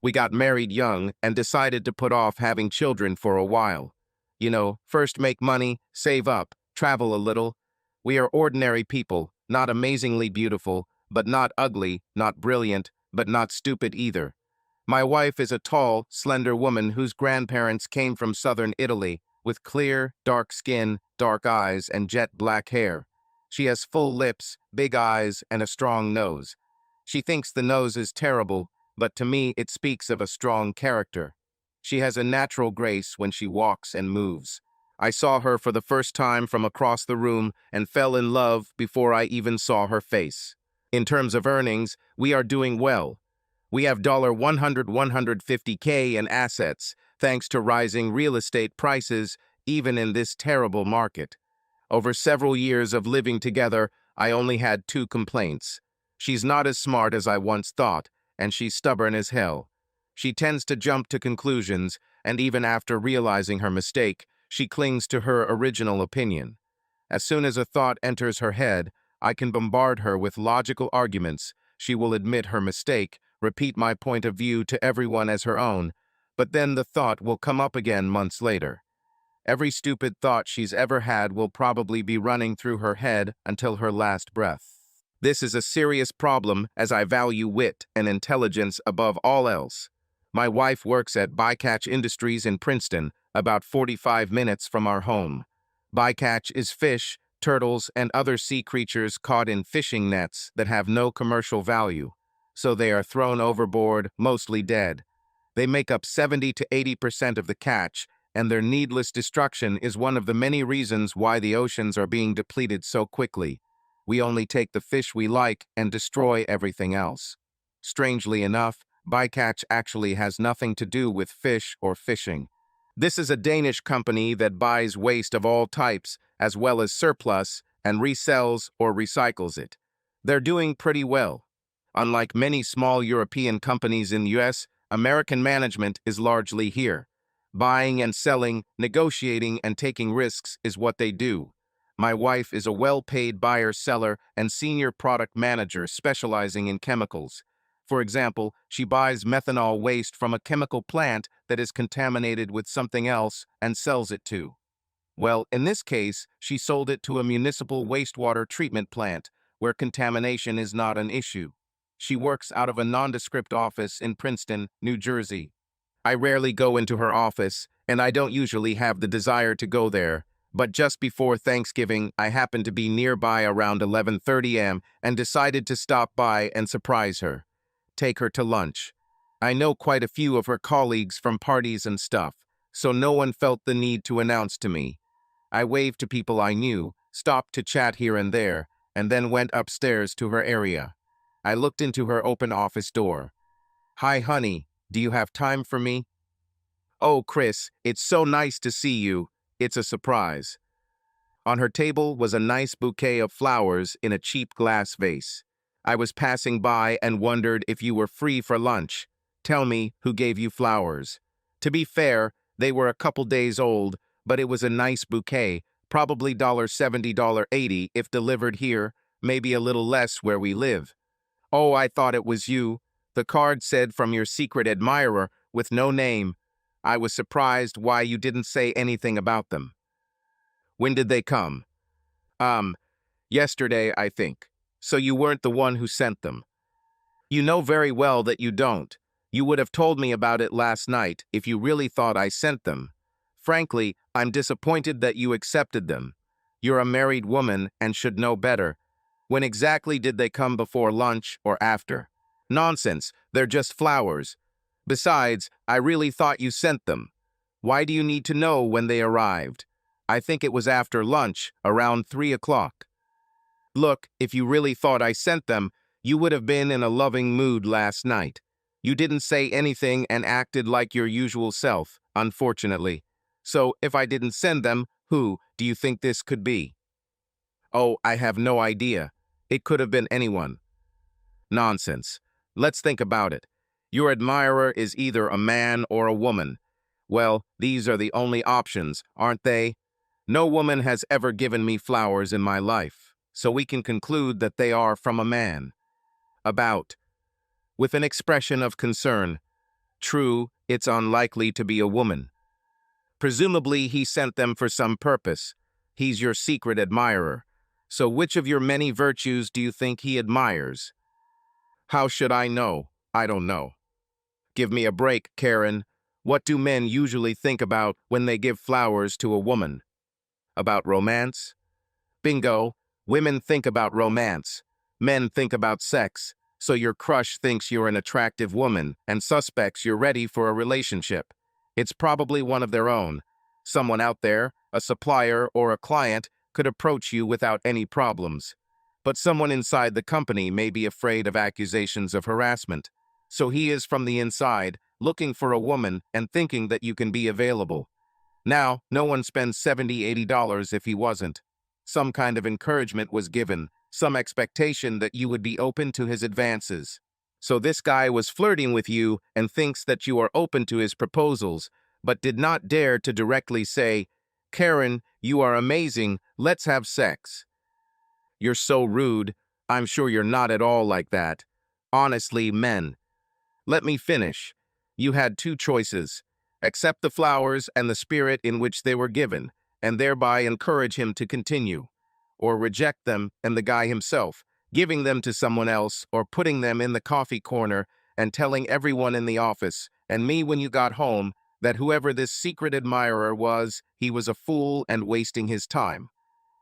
We got married young and decided to put off having children for a while. You know, first make money, save up, travel a little. We are ordinary people, not amazingly beautiful, but not ugly, not brilliant, but not stupid either. My wife is a tall, slender woman whose grandparents came from southern Italy, with clear, dark skin, dark eyes, and jet black hair. She has full lips, big eyes, and a strong nose. She thinks the nose is terrible, but to me it speaks of a strong character. She has a natural grace when she walks and moves. I saw her for the first time from across the room and fell in love before I even saw her face. In terms of earnings, we are doing well. We have $150K in assets, thanks to rising real estate prices, even in this terrible market. Over several years of living together, I only had two complaints. She's not as smart as I once thought, and she's stubborn as hell. She tends to jump to conclusions, and even after realizing her mistake, she clings to her original opinion. As soon as a thought enters her head, I can bombard her with logical arguments. She will admit her mistake, repeat my point of view to everyone as her own, but then the thought will come up again months later. Every stupid thought she's ever had will probably be running through her head until her last breath. This is a serious problem as I value wit and intelligence above all else. My wife works at Bycatch Industries in Princeton, about 45 minutes from our home. Bycatch is fish, turtles, and other sea creatures caught in fishing nets that have no commercial value, so they are thrown overboard, mostly dead. They make up 70 to 80% of the catch, and their needless destruction is one of the many reasons why the oceans are being depleted so quickly. We only take the fish we like and destroy everything else. Strangely enough, Bycatch actually has nothing to do with fish or fishing. This is a Danish company that buys waste of all types, as well as surplus, and resells or recycles it. They're doing pretty well. Unlike many small European companies in the US, American management is largely here. Buying and selling, negotiating, and taking risks is what they do. My wife is a well-paid buyer-seller and senior product manager specializing in chemicals. For example, she buys methanol waste from a chemical plant that is contaminated with something else and sells it to. Well, in this case, she sold it to a municipal wastewater treatment plant, where contamination is not an issue. She works out of a nondescript office in Princeton, New Jersey. I rarely go into her office, and I don't usually have the desire to go there, but just before Thanksgiving, I happened to be nearby around 11:30 a.m. and decided to stop by and surprise her. Take her to lunch. I know quite a few of her colleagues from parties and stuff, so no one felt the need to announce to me. I waved to people I knew, stopped to chat here and there, and then went upstairs to her area. I looked into her open office door. "Hi, honey, do you have time for me?" "Oh, Chris, it's so nice to see you. It's a surprise." On her table was a nice bouquet of flowers in a cheap glass vase. "I was passing by and wondered if you were free for lunch. Tell me who gave you flowers." To be fair, they were a couple days old, but it was a nice bouquet, probably $70, $80 if delivered here, maybe a little less where we live. "Oh, I thought it was you. The card said from your secret admirer with no name. I was surprised why you didn't say anything about them." "When did they come?" Yesterday, I think. So you weren't the one who sent them." "You know very well that you don't. You would have told me about it last night if you really thought I sent them. Frankly, I'm disappointed that you accepted them. You're a married woman and should know better. When exactly did they come, before lunch or after?" "Nonsense, they're just flowers. Besides, I really thought you sent them. Why do you need to know when they arrived?" "I think it was after lunch, around 3 o'clock. Look, if you really thought I sent them, you would have been in a loving mood last night. You didn't say anything and acted like your usual self, unfortunately. So, if I didn't send them, who do you think this could be?" "Oh, I have no idea. It could have been anyone." "Nonsense. Let's think about it. Your admirer is either a man or a woman. Well, these are the only options, aren't they? No woman has ever given me flowers in my life, so we can conclude that they are from a man." "About?" With an expression of concern. True, it's unlikely to be a woman. Presumably, he sent them for some purpose. He's your secret admirer. So which of your many virtues do you think he admires? How should I know? I don't know. Give me a break, Karen. What do men usually think about when they give flowers to a woman? About romance? Bingo. Women think about romance. Men think about sex. So your crush thinks you're an attractive woman and suspects you're ready for a relationship. It's probably one of their own. Someone out there, a supplier or a client, could approach you without any problems. But someone inside the company may be afraid of accusations of harassment. So he is from the inside, looking for a woman and thinking that you can be available. Now, no one spends $70–80 if he wasn't. Some kind of encouragement was given, some expectation that you would be open to his advances. So this guy was flirting with you and thinks that you are open to his proposals, but did not dare to directly say, "Karen, you are amazing, let's have sex." You're so rude. I'm sure you're not at all like that. Honestly, men. Let me finish. You had two choices. Accept the flowers and the spirit in which they were given, and thereby encourage him to continue. Or reject them and the guy himself, giving them to someone else or putting them in the coffee corner and telling everyone in the office, and me when you got home, that whoever this secret admirer was, he was a fool and wasting his time.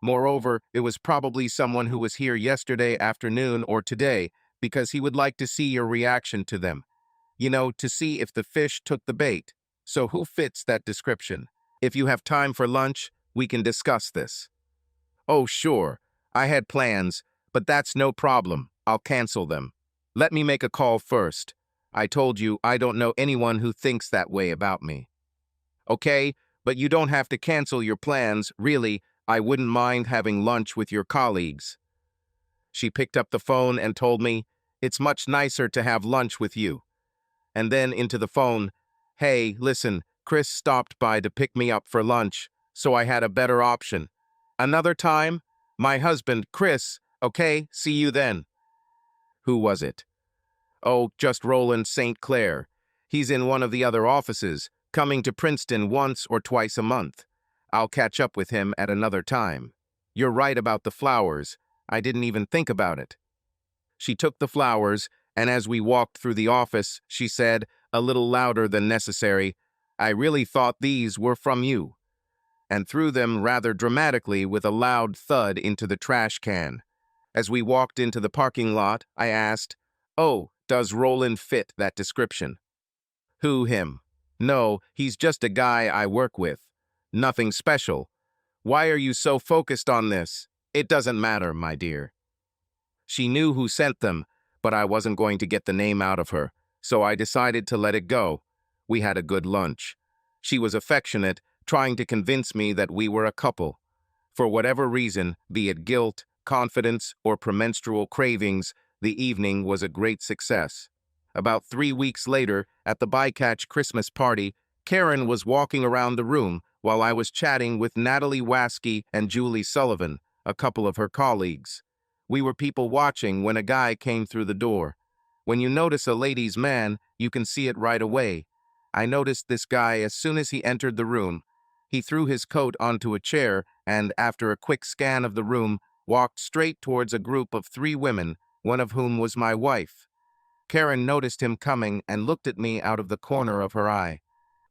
Moreover, it was probably someone who was here yesterday afternoon or today, because he would like to see your reaction to them. You know, to see if the fish took the bait. So who fits that description? If you have time for lunch, we can discuss this. Oh, sure. I had plans, but that's no problem. I'll cancel them. Let me make a call first. I told you I don't know anyone who thinks that way about me. Okay, but you don't have to cancel your plans. Really, I wouldn't mind having lunch with your colleagues. She picked up the phone and told me, "It's much nicer to have lunch with you." And then into the phone, "Hey, listen, Chris stopped by to pick me up for lunch, so I had a better option. Another time? My husband, Chris. Okay, see you then." Who was it? Oh, just Roland St. Clair. He's in one of the other offices, coming to Princeton once or twice a month. I'll catch up with him at another time. You're right about the flowers. I didn't even think about it. She took the flowers, and as we walked through the office, she said, a little louder than necessary, "I really thought these were from you," and threw them rather dramatically with a loud thud into the trash can. As we walked into the parking lot, I asked, "Oh, does Roland fit that description?" Who, him? No, he's just a guy I work with. Nothing special. Why are you so focused on this? It doesn't matter, my dear. She knew who sent them, but I wasn't going to get the name out of her, so I decided to let it go. We had a good lunch. She was affectionate, trying to convince me that we were a couple. For whatever reason, be it guilt, confidence, or premenstrual cravings, the evening was a great success. About 3 weeks later, at the Bycatch Christmas party, Karen was walking around the room while I was chatting with Natalie Waskey and Julie Sullivan, a couple of her colleagues. We were people watching when a guy came through the door. When you notice a ladies' man, you can see it right away. I noticed this guy as soon as he entered the room. He threw his coat onto a chair and, after a quick scan of the room, walked straight towards a group of 3 women, one of whom was my wife. Karen noticed him coming and looked at me out of the corner of her eye.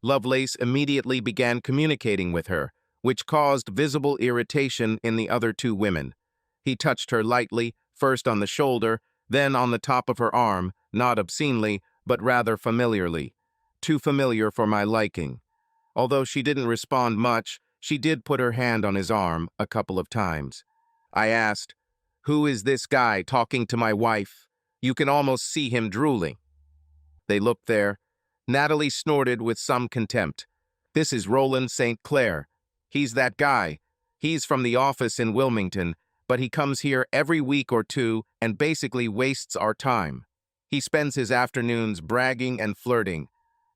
Lovelace immediately began communicating with her, which caused visible irritation in the other 2 women. He touched her lightly, first on the shoulder, then on the top of her arm, not obscenely, but rather familiarly. Too familiar for my liking. Although she didn't respond much, she did put her hand on his arm a couple of times. I asked, "Who is this guy talking to my wife? You can almost see him drooling." They looked there. Natalie snorted with some contempt. "This is Roland St. Clair. He's that guy. He's from the office in Wilmington, but he comes here every week or 2 and basically wastes our time. He spends his afternoons bragging and flirting,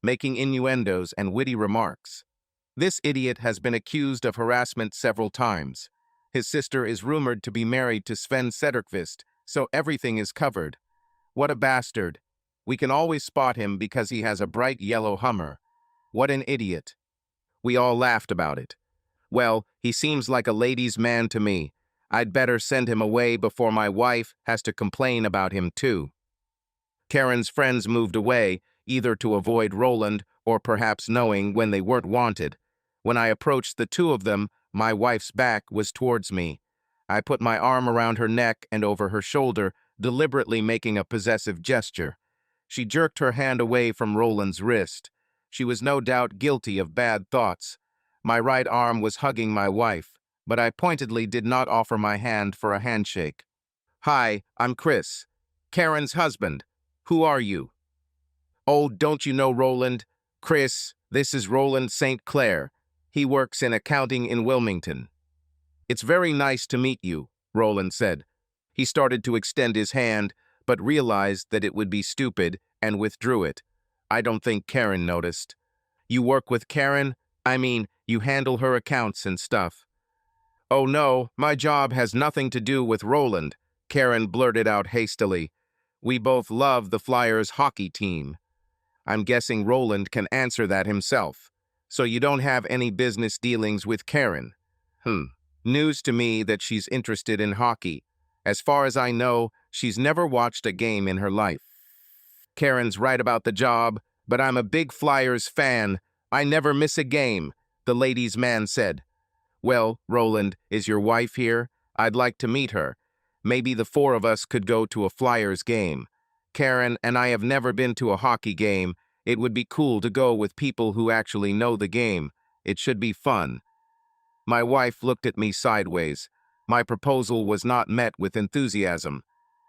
making innuendos and witty remarks. This idiot has been accused of harassment several times. His sister is rumored to be married to Sven Sederqvist, so everything is covered. What a bastard. We can always spot him because he has a bright yellow Hummer. What an idiot. We all laughed about it. Well, he seems like a ladies' man to me. I'd better send him away before my wife has to complain about him too. Karen's friends moved away, either to avoid Roland or perhaps knowing when they weren't wanted. When I approached the two of them, my wife's back was towards me. I put my arm around her neck and over her shoulder, deliberately making a possessive gesture. She jerked her hand away from Roland's wrist. She was no doubt guilty of bad thoughts. My right arm was hugging my wife, but I pointedly did not offer my hand for a handshake. "Hi, I'm Chris, Karen's husband. Who are you?" "Oh, don't you know Roland?" "Chris, this is Roland St. Clair. He works in accounting in Wilmington." "It's very nice to meet you," Roland said. He started to extend his hand, but realized that it would be stupid and withdrew it. I don't think Karen noticed. "You work with Karen? I mean, you handle her accounts and stuff." "Oh no, my job has nothing to do with Roland," Karen blurted out hastily. "We both love the Flyers hockey team." "I'm guessing Roland can answer that himself. So you don't have any business dealings with Karen?" News to me that she's interested in hockey. As far as I know, she's never watched a game in her life. "Karen's right about the job, but I'm a big Flyers fan. I never miss a game," the ladies' man said. "Well, Roland, is your wife here? I'd like to meet her. Maybe the four of us could go to a Flyers game. Karen and I have never been to a hockey game. It would be cool to go with people who actually know the game. It should be fun." My wife looked at me sideways. My proposal was not met with enthusiasm.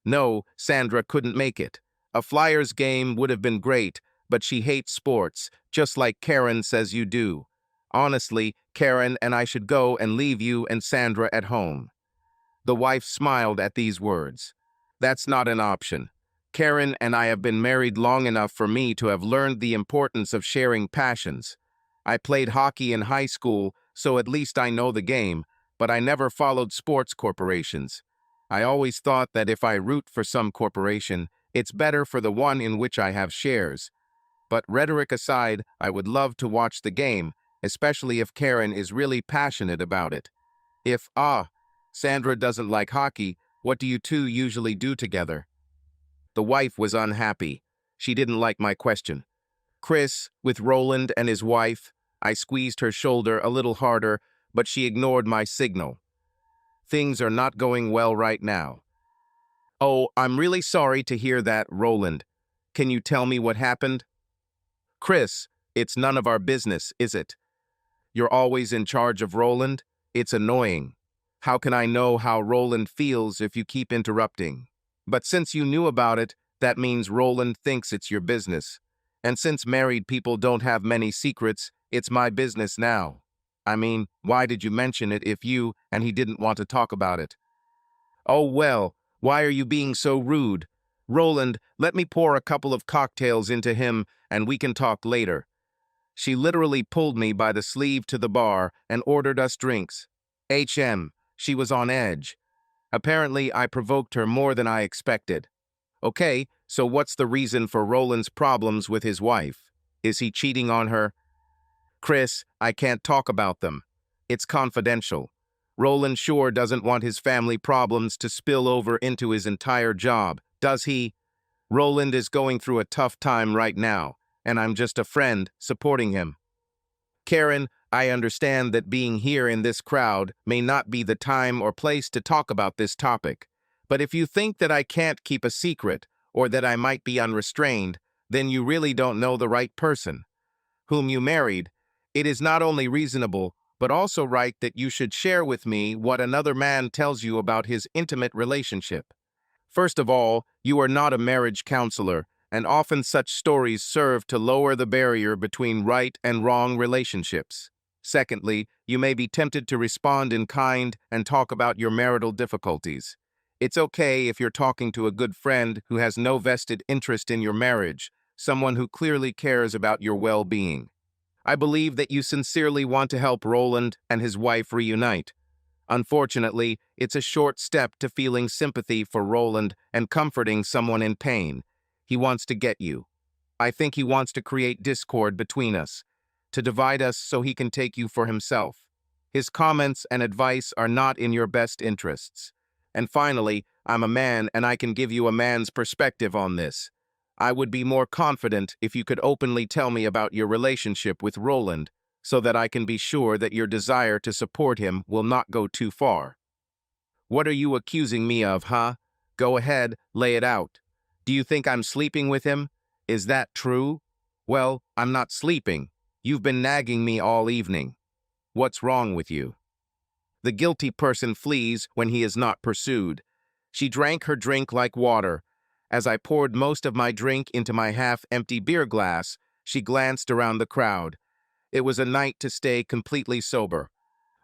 No, Sandra couldn't make it. A Flyers game would have been great, but she hates sports, just like Karen says you do. Honestly, Karen and I should go and leave you and Sandra at home. The wife smiled at these words. "That's not an option. Karen and I have been married long enough for me to have learned the importance of sharing passions. I played hockey in high school, so at least I know the game, but I never followed sports corporations. I always thought that if I root for some corporation, it's better for the one in which I have shares. But rhetoric aside, I would love to watch the game, especially if Karen is really passionate about it. If, Sandra doesn't like hockey, what do you two usually do together?" The wife was unhappy. She didn't like my question. "Chris, with Roland and his wife." I squeezed her shoulder a little harder, but she ignored my signal. "Things are not going well right now." "Oh, I'm really sorry to hear that, Roland. Can you tell me what happened?" "Chris, it's none of our business, is it? You're always in charge of Roland? It's annoying. How can I know how Roland feels if you keep interrupting? But since you knew about it, that means Roland thinks it's your business. And since married people don't have many secrets, it's my business now. I mean, why did you mention it if you and he didn't want to talk about it?" "Oh, well, why are you being so rude? Roland, let me pour a couple of cocktails into him and we can talk later." She literally pulled me by the sleeve to the bar and ordered us drinks. She was on edge. Apparently, I provoked her more than I expected. "Okay, so what's the reason for Roland's problems with his wife? Is he cheating on her?" "Chris, I can't talk about them. It's confidential. Roland sure doesn't want his family problems to spill over into his entire job, does he? Roland is going through a tough time right now, and I'm just a friend supporting him." "Karen, I understand that being here in this crowd may not be the time or place to talk about this topic, but if you think that I can't keep a secret or that I might be unrestrained, then you really don't know the right person. Whom you married, it is not only reasonable, but also right that you should share with me what another man tells you about his intimate relationship. First of all, you are not a marriage counselor, and often such stories serve to lower the barrier between right and wrong relationships. Secondly, you may be tempted to respond in kind and talk about your marital difficulties. It's okay if you're talking to a good friend who has no vested interest in your marriage, someone who clearly cares about your well-being. I believe that you sincerely want to help Roland and his wife reunite. Unfortunately, it's a short step to feeling sympathy for Roland and comforting someone in pain. He wants to get you. I think he wants to create discord between us, to divide us so he can take you for himself. His comments and advice are not in your best interests. And finally, I'm a man and I can give you a man's perspective on this. I would be more confident if you could openly tell me about your relationship with Roland, so that I can be sure that your desire to support him will not go too far. What are you accusing me of, huh? Go ahead, lay it out. Do you think I'm sleeping with him? Is that true? Well, I'm not sleeping. You've been nagging me all evening. What's wrong with you? The guilty person flees when he is not pursued. She drank her drink like water. As I poured most of my drink into my half-empty beer glass, she glanced around the crowd. It was a night to stay completely sober.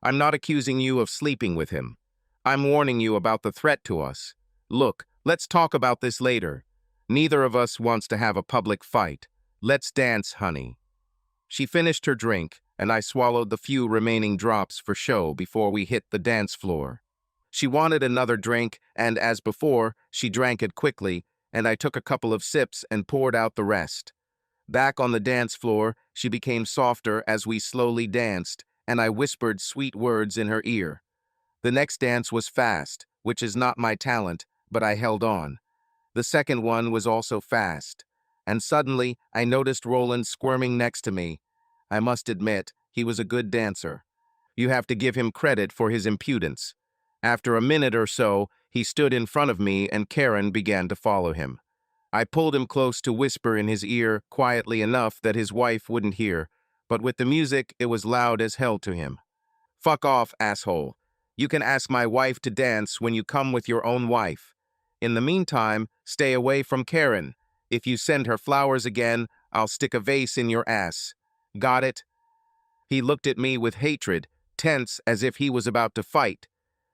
I'm not accusing you of sleeping with him. I'm warning you about the threat to us. Look, let's talk about this later. Neither of us wants to have a public fight. Let's dance, honey. She finished her drink, and I swallowed the few remaining drops for show before we hit the dance floor. She wanted another drink, and as before, she drank it quickly, and I took a couple of sips and poured out the rest. Back on the dance floor, she became softer as we slowly danced, and I whispered sweet words in her ear. The next dance was fast, which is not my talent, but I held on. The second one was also fast, and suddenly I noticed Roland squirming next to me. I must admit, he was a good dancer. You have to give him credit for his impudence. After a minute or so, he stood in front of me and Karen began to follow him. I pulled him close to whisper in his ear quietly enough that his wife wouldn't hear, but with the music, it was loud as hell to him. Fuck off, asshole. You can ask my wife to dance when you come with your own wife. In the meantime, stay away from Karen. If you send her flowers again, I'll stick a vase in your ass. Got it? He looked at me with hatred, tense as if he was about to fight.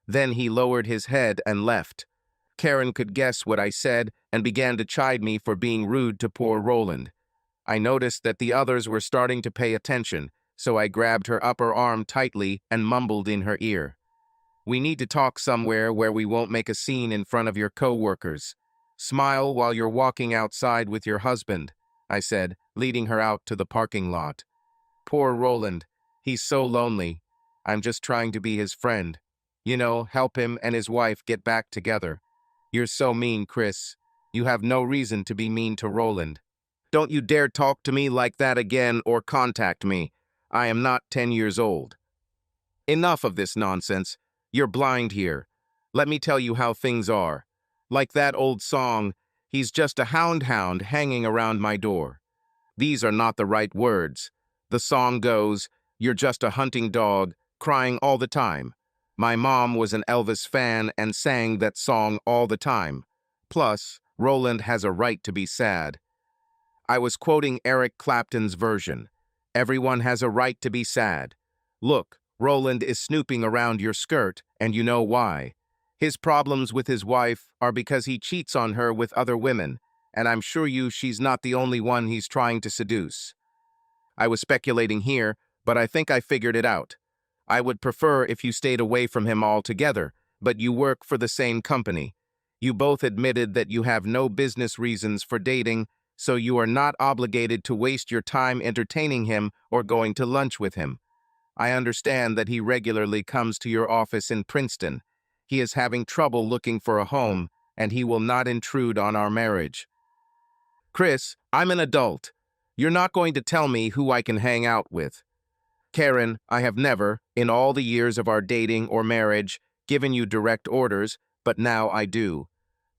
Then he lowered his head and left. Karen could guess what I said and began to chide me for being rude to poor Roland. I noticed that the others were starting to pay attention, so I grabbed her upper arm tightly and mumbled in her ear. We need to talk somewhere where we won't make a scene in front of your co-workers. Smile while you're walking outside with your husband, I said, leading her out to the parking lot. Poor Roland. He's so lonely. I'm just trying to be his friend. You know, help him and his wife get back together. You're so mean, Chris. You have no reason to be mean to Roland. Don't you dare talk to me like that again or contact me. I am not 10 years old. Enough of this nonsense. You're blind here. Let me tell you how things are. Like that old song, he's just a hound hanging around my door. These are not the right words. The song goes, you're just a hunting dog, crying all the time. My mom was an Elvis fan and sang that song all the time. Plus, Roland has a right to be sad. I was quoting Eric Clapton's version. Everyone has a right to be sad. Look, Roland is snooping around your skirt, and you know why. His problems with his wife are because he cheats on her with other women, and I'm sure she's not the only one he's trying to seduce. I was speculating here, but I think I figured it out. I would prefer if you stayed away from him altogether, but you work for the same company. You both admitted that you have no business reasons for dating, so you are not obligated to waste your time entertaining him or going to lunch with him. I understand that he regularly comes to your office in Princeton. He is having trouble looking for a home, and he will not intrude on our marriage. Chris, I'm an adult. You're not going to tell me who I can hang out with. Karen, I have never, in all the years of our dating or marriage, given you direct orders, but now I do.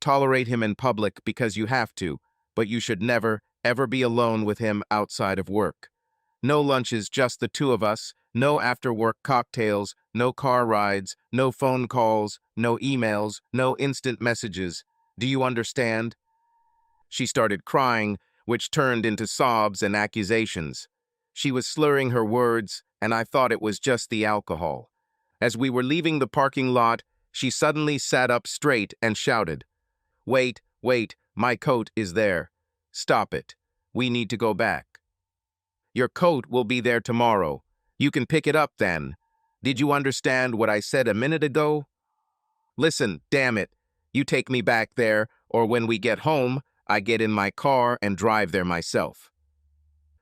Tolerate him in public because you have to, but you should never, ever be alone with him outside of work. No lunches, just the two of us, no after-work cocktails, no car rides, no phone calls, no emails, no instant messages. Do you understand? She started crying, which turned into sobs and accusations. She was slurring her words, and I thought it was just the alcohol. As we were leaving the parking lot, she suddenly sat up straight and shouted, "Wait, wait, my coat is there. Stop it. We need to go back. Your coat will be there tomorrow. You can pick it up then. Did you understand what I said a minute ago? Listen, damn it. You take me back there, or when we get home, I get in my car and drive there myself.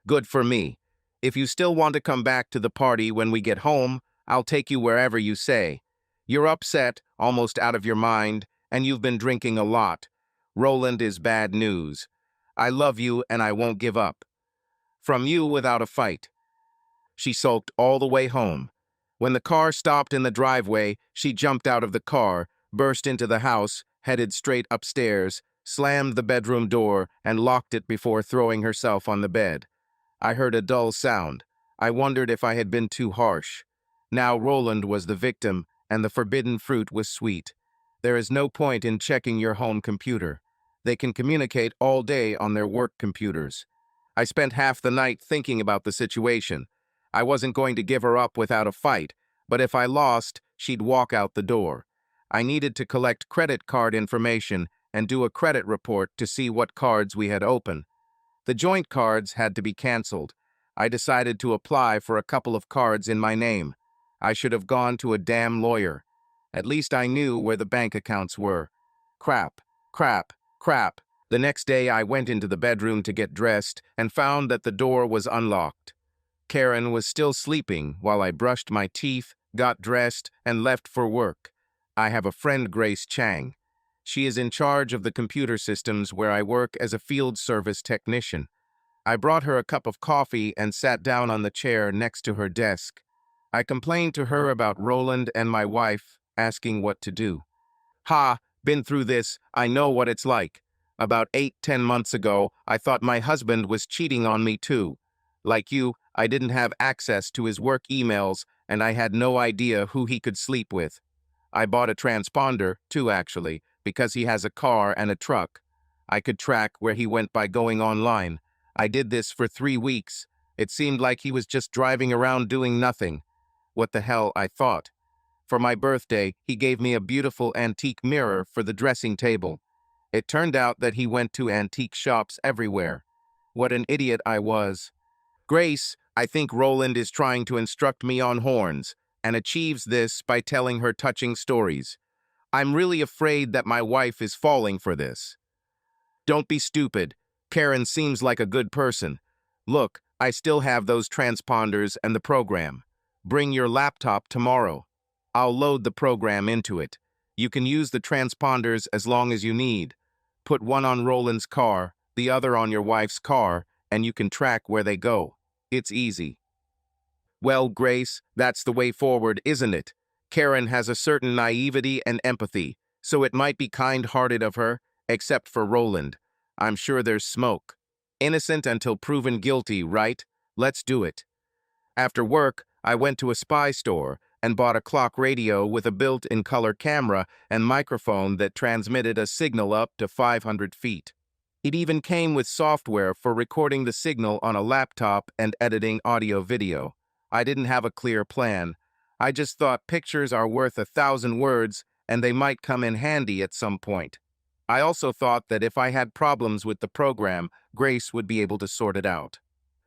Good for me. If you still want to come back to the party when we get home, I'll take you wherever you say. You're upset, almost out of your mind, and you've been drinking a lot. Roland is bad news. I love you and I won't give up. From you without a fight. She sulked all the way home. When the car stopped in the driveway, she jumped out of the car, burst into the house, headed straight upstairs, slammed the bedroom door, and locked it before throwing herself on the bed. I heard a dull sound. I wondered if I had been too harsh. Now Roland was the victim, and the forbidden fruit was sweet. There is no point in checking your home computer. They can communicate all day on their work computers. I spent half the night thinking about the situation. I wasn't going to give her up without a fight, but if I lost, she'd walk out the door. I needed to collect credit card information and do a credit report to see what cards we had open. The joint cards had to be canceled. I decided to apply for a couple of cards in my name. I should have gone to a damn lawyer. At least I knew where the bank accounts were. Crap, crap, crap. The next day I went into the bedroom to get dressed and found that the door was unlocked. Karen was still sleeping while I brushed my teeth, got dressed, and left for work. I have a friend, Grace Chang. She is in charge of the computer systems where I work as a field service technician. I brought her a cup of coffee and sat down on the chair next to her desk. I complained to her about Roland and my wife, asking what to do. Ha, been through this, I know what it's like. About 8-10 months ago, I thought my husband was cheating on me too. Like you, I didn't have access to his work emails, and I had no idea who he could sleep with. I bought a transponder, too actually, because he has a car and a truck. I could track where he went by going online. I did this for 3 weeks. It seemed like he was just driving around doing nothing. What the hell, I thought. For my birthday, he gave me a beautiful antique mirror for the dressing table. It turned out that he went to antique shops everywhere. What an idiot I was. Grace, I think Roland is trying to instruct me on horns, and achieves this by telling her touching stories. I'm really afraid that my wife is falling for this. Don't be stupid. Karen seems like a good person. Look, I still have those transponders and the program. Bring your laptop tomorrow. I'll load the program into it. You can use the transponders as long as you need. Put one on Roland's car, the other on your wife's car, and you can track where they go. It's easy. Well, Grace, that's the way forward, isn't it? Karen has a certain naivety and empathy, so it might be kind-hearted of her, except for Roland. I'm sure there's smoke. Innocent until proven guilty, right? Let's do it. After work, I went to a spy store and bought a clock radio with a built-in color camera and microphone that transmitted a signal up to 500 feet. It even came with software for recording the signal on a laptop and editing audio-video. I didn't have a clear plan. I just thought pictures are worth 1,000 words and they might come in handy at some point. I also thought that if I had problems with the program, Grace would be able to sort it out.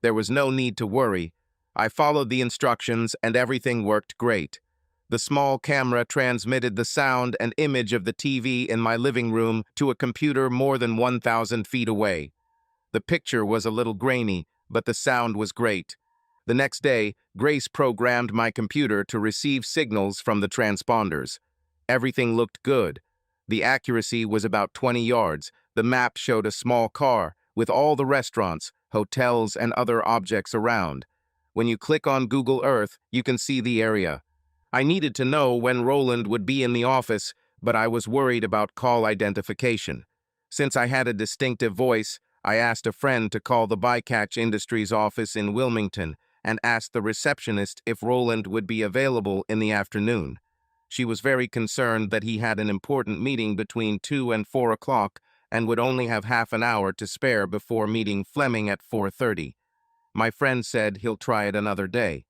There was no need to worry. I followed the instructions and everything worked great. The small camera transmitted the sound and image of the TV in my living room to a computer more than 1,000 feet away. The picture was a little grainy, but the sound was great. The next day, Grace programmed my computer to receive signals from the transponders. Everything looked good. The accuracy was about 20 yards. The map showed a small car with all the restaurants, hotels, and other objects around. When you click on Google Earth, you can see the area. I needed to know when Roland would be in the office, but I was worried about call identification. Since I had a distinctive voice, I asked a friend to call the Bycatch Industries office in Wilmington and asked the receptionist if Roland would be available in the afternoon. She was very concerned that he had an important meeting between 2 and 4 o'clock and would only have half an hour to spare before meeting Fleming at 4:30. My friend said he'll try it another day.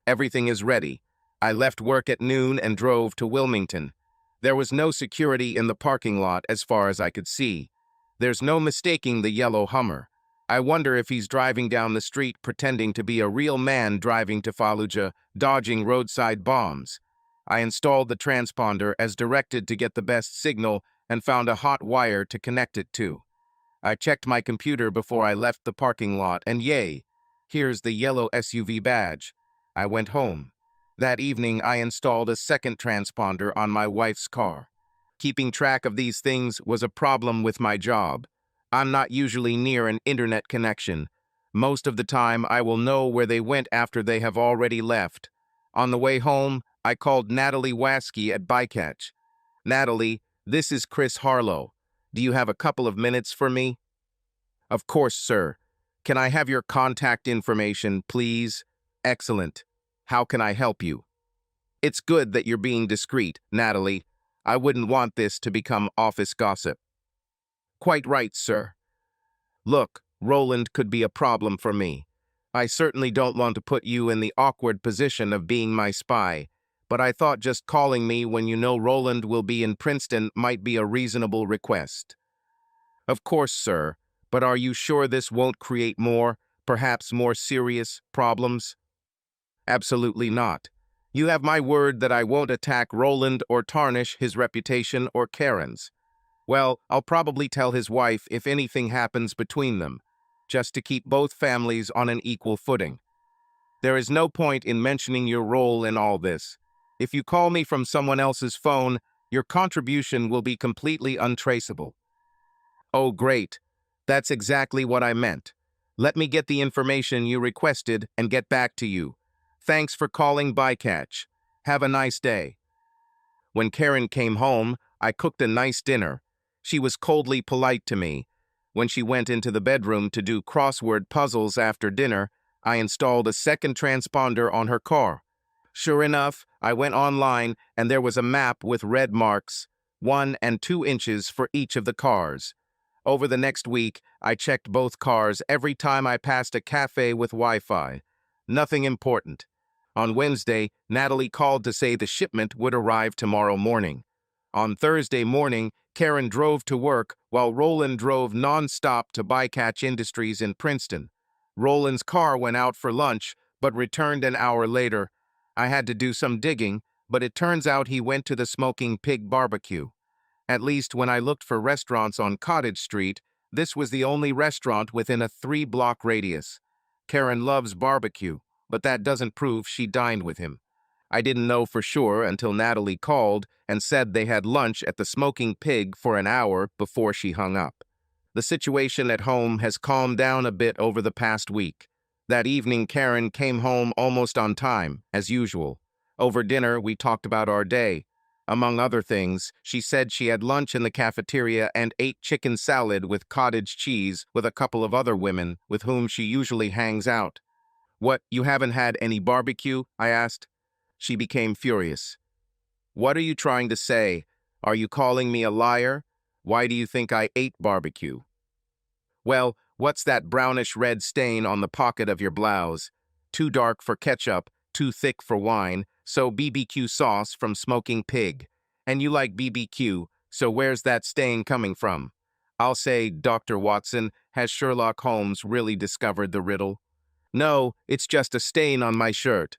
Everything is ready. I left work at noon and drove to Wilmington. There was no security in the parking lot as far as I could see. There's no mistaking the yellow Hummer. I wonder if he's driving down the street pretending to be a real man driving to Fallujah, dodging roadside bombs. I installed the transponder as directed to get the best signal and found a hot wire to connect it to. I checked my computer before I left the parking lot, and yay, here's the yellow SUV badge. I went home. That evening, I installed a second transponder on my wife's car. Keeping track of these things was a problem with my job. I'm not usually near an internet connection. Most of the time, I will know where they went after they have already left. On the way home, I called Natalie Waskey at Bycatch. Natalie, this is Chris Harlow. Do you have a couple of minutes for me? Of course, sir. Can I have your contact information, please? Excellent. How can I help you? It's good that you're being discreet, Natalie. I wouldn't want this to become office gossip. Quite right, sir. Look, Roland could be a problem for me. I certainly don't want to put you in the awkward position of being my spy, but I thought just calling me when you know Roland will be in Princeton might be a reasonable request. Of course, sir, but are you sure this won't create more, perhaps more serious, problems? Absolutely not. You have my word that I won't attack Roland or tarnish his reputation or Karen's. Well, I'll probably tell his wife if anything happens between them, just to keep both families on an equal footing. There is no point in mentioning your role in all this. If you call me from someone else's phone, your contribution will be completely untraceable. Oh, great. That's exactly what I meant. Let me get the information you requested and get back to you. Thanks for calling Bycatch. Have a nice day. When Karen came home, I cooked a nice dinner. She was coldly polite to me. When she went into the bedroom to do crossword puzzles after dinner, I installed a second transponder on her car. Sure enough, I went online and there was a map with red marks, 1 and 2 inches for each of the cars. Over the next week, I checked both cars every time I passed a cafe with Wi-Fi. Nothing important. On Wednesday, Natalie called to say the shipment would arrive tomorrow morning. On Thursday morning, Karen drove to work while Roland drove non-stop to Bycatch Industries in Princeton. Roland's car went out for lunch, but returned an hour later. I had to do some digging, but it turns out he went to the Smoking Pig barbecue. At least when I looked for restaurants on Cottage Street, this was the only restaurant within a 3-block radius. Karen loves barbecue, but that doesn't prove she dined with him. I didn't know for sure until Natalie called and said they had lunch at the Smoking Pig for an hour before she hung up. The situation at home has calmed down a bit over the past week. That evening, Karen came home almost on time, as usual. Over dinner, we talked about our day. Among other things, she said she had lunch in the cafeteria and ate chicken salad with cottage cheese with a couple of other women with whom she usually hangs out. What, you haven't had any barbecue? I asked. She became furious. What are you trying to say? Are you calling me a liar? Why do you think I ate barbecue? Well, what's that brownish-red stain on the pocket of your blouse? Too dark for ketchup, too thick for wine, so BBQ sauce from Smoking Pig. And you like BBQ, so where's that stain coming from? I'll say, Dr. Watson, has Sherlock Holmes really discovered the riddle? No, it's just a stain on my shirt.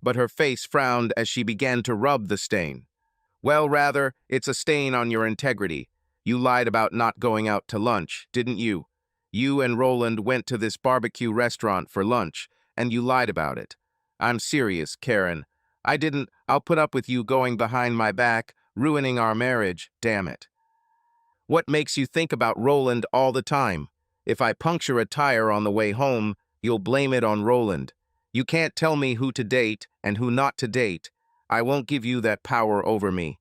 But her face frowned as she began to rub the stain. Well, rather, it's a stain on your integrity. You lied about not going out to lunch, didn't you? You and Roland went to this barbecue restaurant for lunch, and you lied about it. I'm serious, Karen. I'll put up with you going behind my back, ruining our marriage, damn it. What makes you think about Roland all the time? If I puncture a tire on the way home, you'll blame it on Roland. You can't tell me who to date and who not to date. I won't give you that power over me.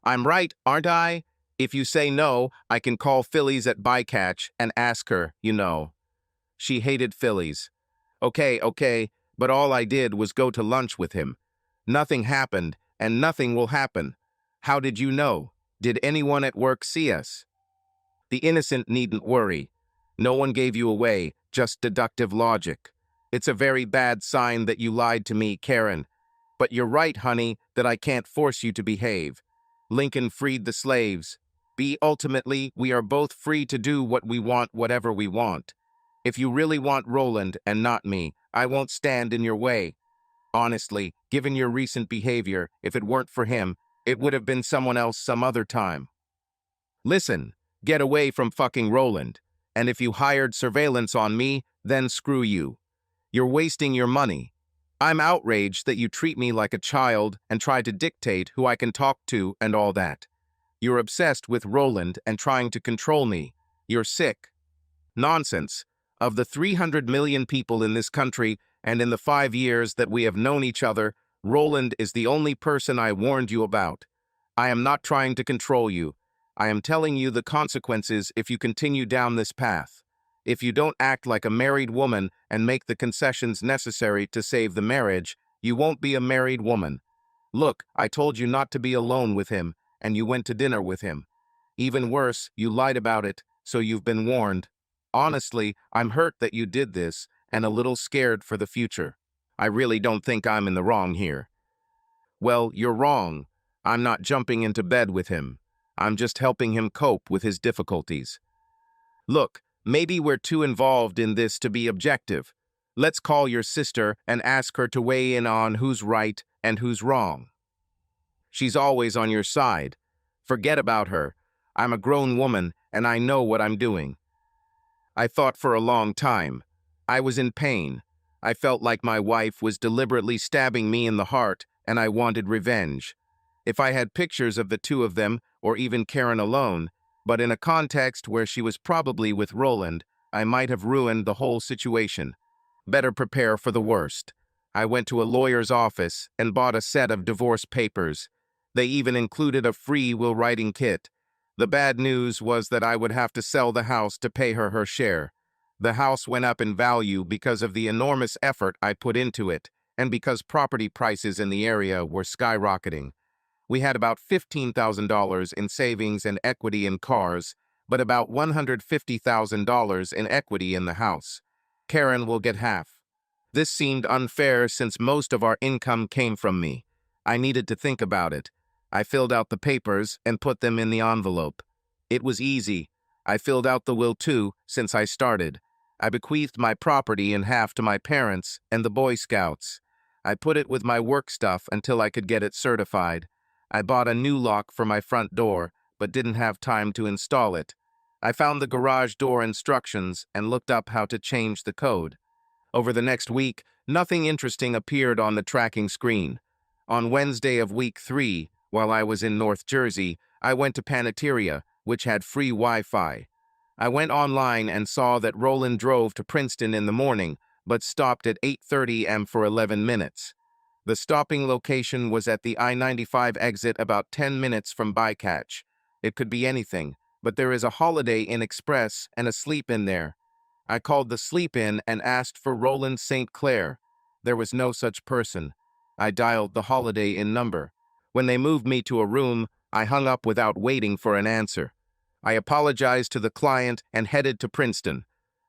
I'm right, aren't I? If you say no, I can call Phillies at Bycatch and ask her, you know. She hated Phillies. Okay, but all I did was go to lunch with him. Nothing happened, and nothing will happen. How did you know? Did anyone at work see us? The innocent needn't worry. No one gave you away, just deductive logic. It's a very bad sign that you lied to me, Karen. But you're right, honey, that I can't force you to behave. Lincoln freed the slaves. Ultimately, we are both free to do what we want, whatever we want. If you really want Roland and not me, I won't stand in your way. Honestly, given your recent behavior, if it weren't for him, it would have been someone else some other time. Listen, Get away from fucking Roland. And if you hired surveillance on me, then screw you. You're wasting your money. I'm outraged that you treat me like a child and try to dictate who I can talk to and all that. You're obsessed with Roland and trying to control me. You're sick. Nonsense. Of the 300 million people in this country, and in the 5 years that we have known each other, Roland is the only person I warned you about. I am not trying to control you. I am telling you the consequences if you continue down this path. If you don't act like a married woman and make the concessions necessary to save the marriage, you won't be a married woman. Look, I told you not to be alone with him, and you went to dinner with him. Even worse, you lied about it, so you've been warned. Honestly, I'm hurt that you did this, and a little scared for the future. I really don't think I'm in the wrong here. Well, you're wrong. I'm not jumping into bed with him. I'm just helping him cope with his difficulties. Look, maybe we're too involved in this to be objective. Let's call your sister and ask her to weigh in on who's right and who's wrong. She's always on your side. Forget about her. I'm a grown woman, and I know what I'm doing. I thought for a long time. I was in pain. I felt like my wife was deliberately stabbing me in the heart, and I wanted revenge. If I had pictures of the two of them, or even Karen alone, but in a context where she was probably with Roland, I might have ruined the whole situation. Better prepare for the worst. I went to a lawyer's office and bought a set of divorce papers. They even included a free will writing kit. The bad news was that I would have to sell the house to pay her her share. The house went up in value because of the enormous effort I put into it, and because property prices in the area were skyrocketing. We had about $15,000 in savings and equity in cars, but about $150,000 in equity in the house. Karen will get half. This seemed unfair since most of our income came from me. I needed to think about it. I filled out the papers and put them in the envelope. It was easy. I filled out the will too, since I started. I bequeathed my property in half to my parents and the Boy Scouts. I put it with my work stuff until I could get it certified. I bought a new lock for my front door, but didn't have time to install it. I found the garage door instructions and looked up how to change the code. Over the next week, nothing interesting appeared on the tracking screen. On Wednesday of week 3, while I was in North Jersey, I went to Panetteria, which had free Wi-Fi. I went online and saw that Roland drove to Princeton in the morning, but stopped at 8:30 a.m. for 11 minutes. The stopping location was at the I-95 exit about 10 minutes from Bycatch. It could be anything, but there is a Holiday Inn Express and a sleep-in there. I called the sleep-in and asked for Roland St. Clair. There was no such person. I dialed the Holiday Inn number. When they moved me to a room, I hung up without waiting for an answer. I apologized to the client and headed to Princeton.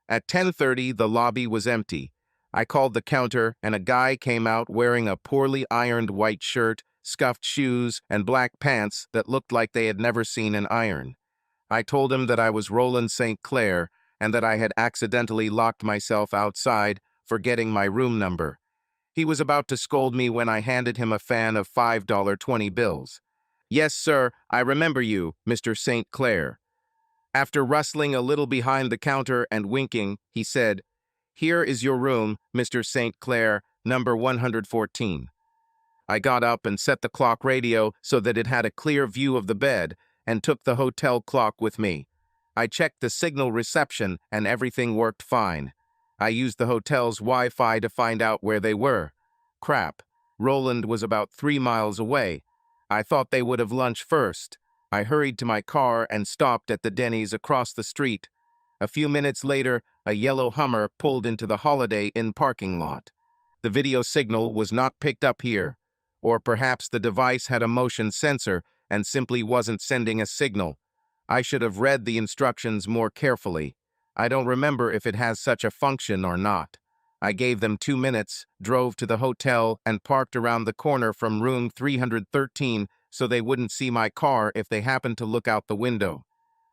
At 10:30, the lobby was empty. I called the counter, and a guy came out wearing a poorly ironed white shirt, scuffed shoes, and black pants that looked like they had never seen an iron. I told him that I was Roland St. Clair and that I had accidentally locked myself outside, forgetting my room number. He was about to scold me when I handed him a fan of $5.20 bills. "Yes, sir, I remember you, Mr. St. Clair." After rustling a little behind the counter and winking, he said, "Here is your room, Mr. St. Clair, number 114. I got up and set the clock radio so that it had a clear view of the bed and took the hotel clock with me. I checked the signal reception and everything worked fine. I used the hotel's Wi-Fi to find out where they were. Crap. Roland was about 3 miles away. I thought they would have lunch first. I hurried to my car and stopped at the Denny's across the street. A few minutes later, a yellow Hummer pulled into the Holiday Inn parking lot. The video signal was not picked up here. Or perhaps the device had a motion sensor and simply wasn't sending a signal. I should have read the instructions more carefully. I don't remember if it has such a function or not. I gave them 2 minutes, drove to the hotel, and parked around the corner from room 313 so they wouldn't see my car if they happened to look out the window.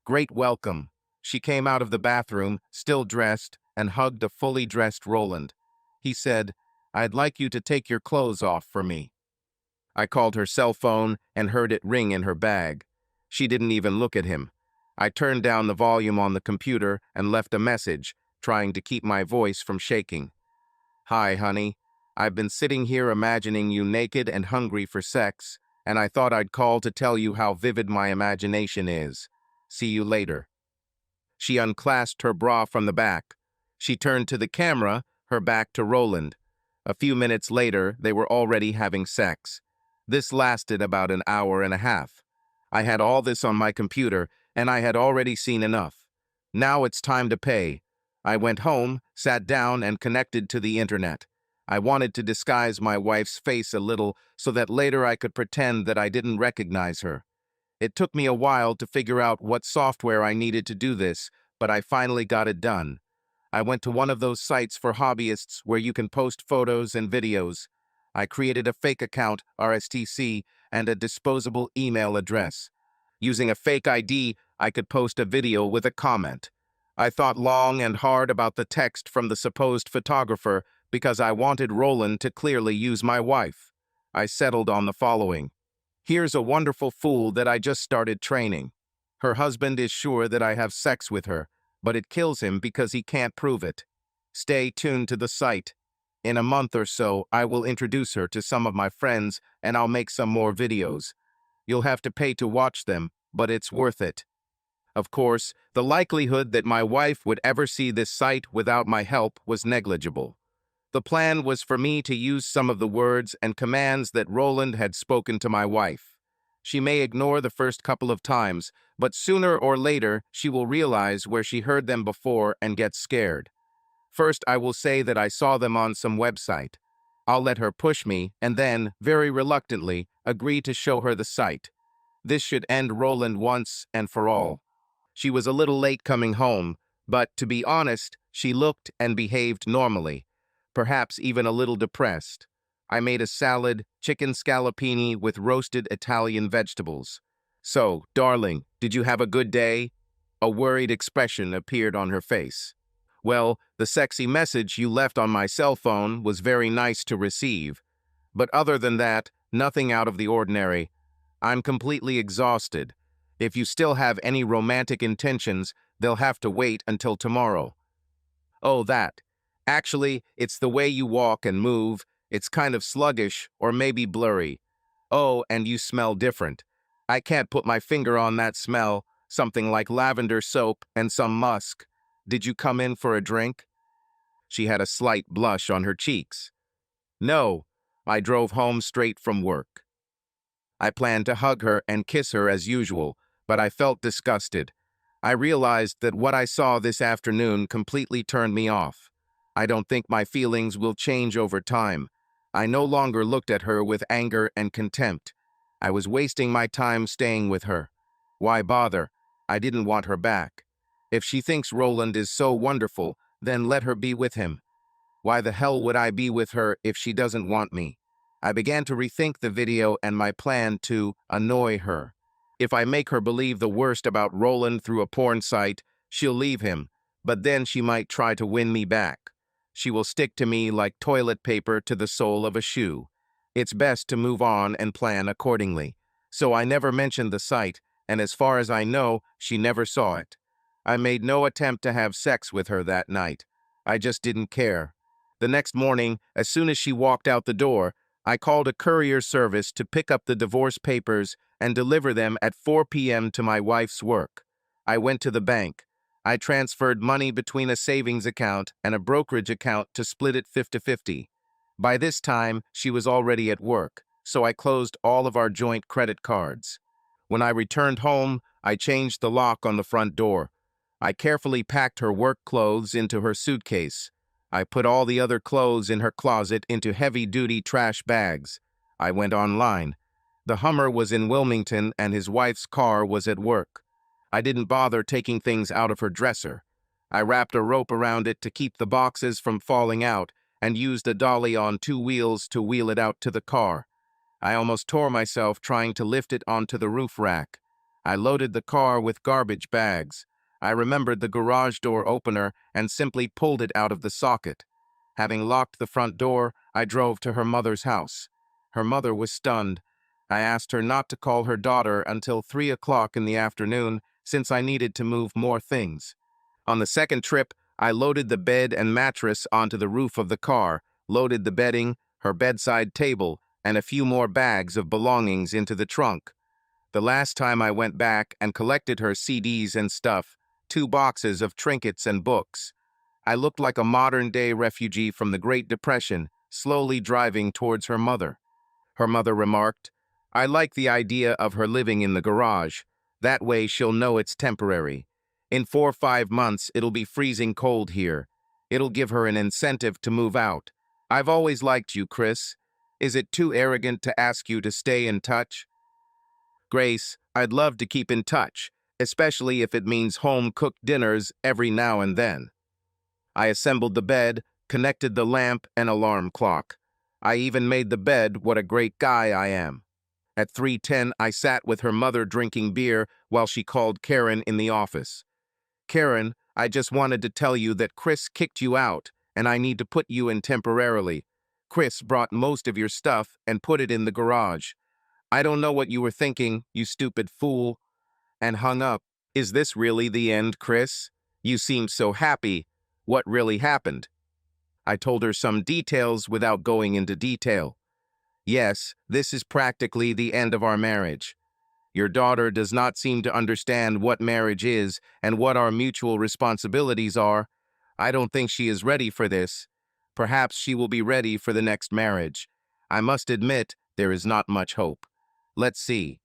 Great welcome. She came out of the bathroom, still dressed, and hugged a fully dressed Roland. He said, "I'd like you to take your clothes off for me." I called her cell phone and heard it ring in her bag. She didn't even look at him. I turned down the volume on the computer and left a message, trying to keep my voice from shaking. Hi, honey. I've been sitting here imagining you naked and hungry for sex, and I thought I'd call to tell you how vivid my imagination is. See you later. She unclasped her bra from the back. She turned to the camera, her back to Roland. A few minutes later, they were already having sex. This lasted about an hour and a half. I had all this on my computer, and I had already seen enough. Now it's time to pay. I went home, sat down, and connected to the internet. I wanted to disguise my wife's face a little so that later I could pretend that I didn't recognize her. It took me a while to figure out what software I needed to do this, but I finally got it done. I went to one of those sites for hobbyists where you can post photos and videos. I created a fake account, RSTC, and a disposable email address. Using a fake ID, I could post a video with a comment. I thought long and hard about the text from the supposed photographer because I wanted Roland to clearly use my wife. I settled on the following. Here's a wonderful fool that I just started training. Her husband is sure that I have sex with her, but it kills him because he can't prove it. Stay tuned to the site. In a month or so, I will introduce her to some of my friends and I'll make some more videos. You'll have to pay to watch them, but it's worth it. Of course, the likelihood that my wife would ever see this site without my help was negligible. The plan was for me to use some of the words and commands that Roland had spoken to my wife. She may ignore the first couple of times, but sooner or later she will realize where she heard them before and get scared. First, I will say that I saw them on some website. I'll let her push me and then, very reluctantly, agree to show her the site. This should end Roland once and for all. She was a little late coming home, but, to be honest, she looked and behaved normally, perhaps even a little depressed. I made a salad, chicken scallopini with roasted Italian vegetables. So, darling, did you have a good day? A worried expression appeared on her face. Well, the sexy message you left on my cell phone was very nice to receive. But other than that, nothing out of the ordinary. I'm completely exhausted. If you still have any romantic intentions, they'll have to wait until tomorrow. Oh, that. Actually, it's the way you walk and move. It's kind of sluggish or maybe blurry. Oh, and you smell different. I can't put my finger on that smell, something like lavender soap and some musk. Did you come in for a drink? She had a slight blush on her cheeks. No, I drove home straight from work. I planned to hug her and kiss her as usual, but I felt disgusted. I realized that what I saw this afternoon completely turned me off. I don't think my feelings will change over time. I no longer looked at her with anger and contempt. I was wasting my time staying with her. Why bother? I didn't want her back. If she thinks Roland is so wonderful, then let her be with him. Why the hell would I be with her if she doesn't want me? I began to rethink the video and my plan to annoy her. If I make her believe the worst about Roland through a porn site, she'll leave him, but then she might try to win me back. She will stick to me like toilet paper to the sole of a shoe. It's best to move on and plan accordingly. So I never mentioned the site, and as far as I know, she never saw it. I made no attempt to have sex with her that night. I just didn't care. The next morning, as soon as she walked out the door, I called a courier service to pick up the divorce papers and deliver them at 4 p.m. to my wife's work. I went to the bank. I transferred money between a savings account and a brokerage account to split it 50-50. By this time, she was already at work, so I closed all of our joint credit cards. When I returned home, I changed the lock on the front door. I carefully packed her work clothes into her suitcase. I put all the other clothes in her closet into heavy-duty trash bags. I went online. The Hummer was in Wilmington and his wife's car was at work. I didn't bother taking things out of her dresser. I wrapped a rope around it to keep the boxes from falling out and used a dolly on 2 wheels to wheel it out to the car. I almost tore myself trying to lift it onto the roof rack. I loaded the car with garbage bags. I remembered the garage door opener and simply pulled it out of the socket. Having locked the front door, I drove to her mother's house. Her mother was stunned. I asked her not to call her daughter until 3 o'clock in the afternoon, since I needed to move more things. On the second trip, I loaded the bed and mattress onto the roof of the car, loaded the bedding, her bedside table, and a few more bags of belongings into the trunk. The last time I went back and collected her CDs and stuff, 2 boxes of trinkets and books. I looked like a modern-day refugee from the Great Depression, slowly driving towards her mother. Her mother remarked, "I like the idea of her living in the garage. That way she'll know it's temporary. In 4 or 5 months, it'll be freezing cold here. It'll give her an incentive to move out. I've always liked you, Chris. Is it too arrogant to ask you to stay in touch?" "Grace, I'd love to keep in touch, especially if it means home-cooked dinners every now and then." I assembled the bed, connected the lamp and alarm clock. I even made the bed. What a great guy I am. At 3:10, I sat with her mother drinking beer while she called Karen in the office. "Karen, I just wanted to tell you that Chris kicked you out, and I need to put you in temporarily. Chris brought most of your stuff and put it in the garage. I don't know what you were thinking, you stupid fool," and hung up. "Is this really the end, Chris? You seem so happy. What really happened?" I told her some details without going into detail. "Yes, this is practically the end of our marriage. Your daughter does not seem to understand what marriage is and what our mutual responsibilities are. I don't think she is ready for this. Perhaps she will be ready for the next marriage. I must admit, there is not much hope. Let's see."